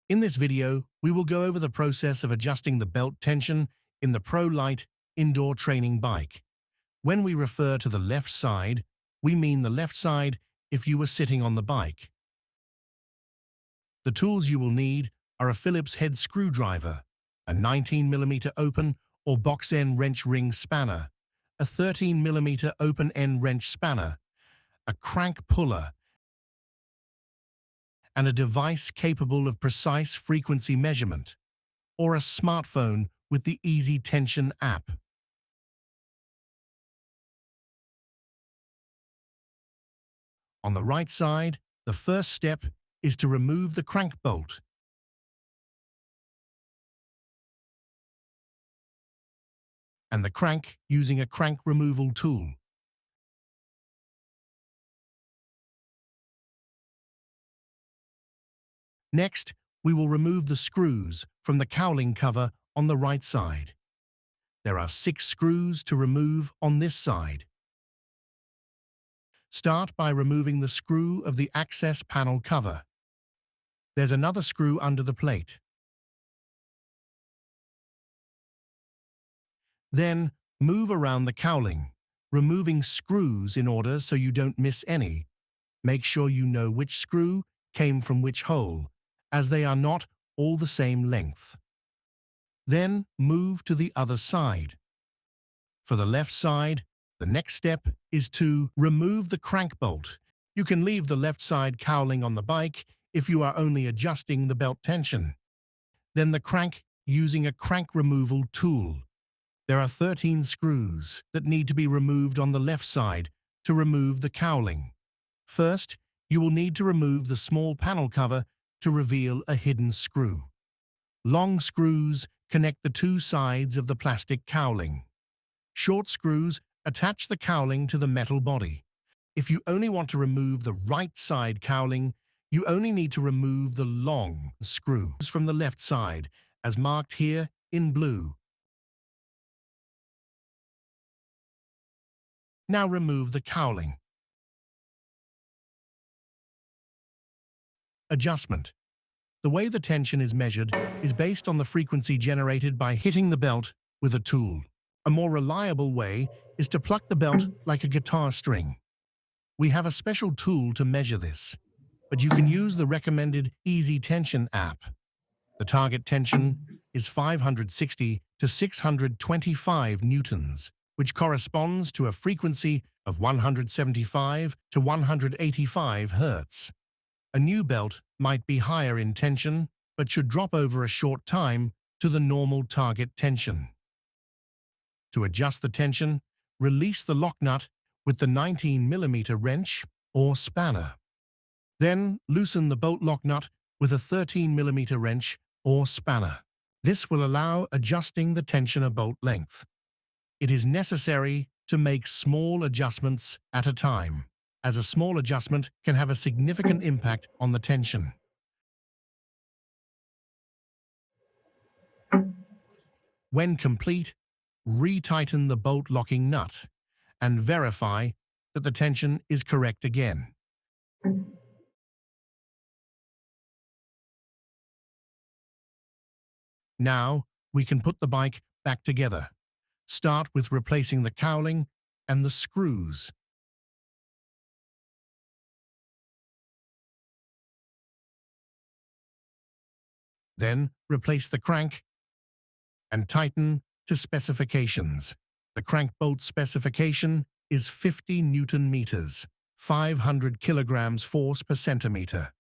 In this video, we will go over the process of adjusting the belt tension in the Pro Light indoor training bike. When we refer to the left side, we mean the left side if you were sitting on the bike. The tools you will need are a Phillips head screwdriver, a 19mm open or box end wrench ring spanner, a 13mm open end wrench spanner, a crank puller, and a device capable of precise frequency measurement, or a smartphone with the Easy Tension app. On the right side, the first step is to remove the crank bolt. And the crank using a crank removal tool. Next, we will remove the screws from the cowling cover on the right side. There are 6 screws to remove on this side. Start by removing the screw of the access panel cover. There's another screw under the plate. Then, move around the cowling, removing screws in order so you don't miss any. Make sure you know which screw came from which hole, as they are not all the same length. Then, move to the other side. For the left side, the next step is to remove the crank bolt. You can leave the left side cowling on the bike if you are only adjusting the belt tension. Then the crank using a crank removal tool. There are 13 screws that need to be removed on the left side to remove the cowling. First, you will need to remove the small panel cover to reveal a hidden screw. Long screws connect the 2 sides of the plastic cowling. Short screws attach the cowling to the metal body. If you only want to remove the right side cowling, you only need to remove the long screws from the left side, as marked here in blue. Now remove the cowling. Adjustment. The way the tension is measured is based on the frequency generated by hitting the belt with a tool. A more reliable way is to pluck the belt like a guitar string. We have a special tool to measure this, but you can use the recommended Easy Tension app. The target tension is 560 to 625 newtons, which corresponds to a frequency of 175 to 185 hertz. A new belt might be higher in tension, but should drop over a short time to the normal target tension. To adjust the tension, release the lock nut with the 19mm wrench or spanner. Then loosen the bolt lock nut with a 13mm wrench or spanner. This will allow adjusting the tensioner bolt length. It is necessary to make small adjustments at a time, as a small adjustment can have a significant impact on the tension. When complete, retighten the bolt locking nut and verify that the tension is correct again. Now, we can put the bike back together. Start with replacing the cowling and the screws. Then, replace the crank and tighten to specifications. The crank bolt specification is 50 Newton meters, 500 kilograms force per centimeter.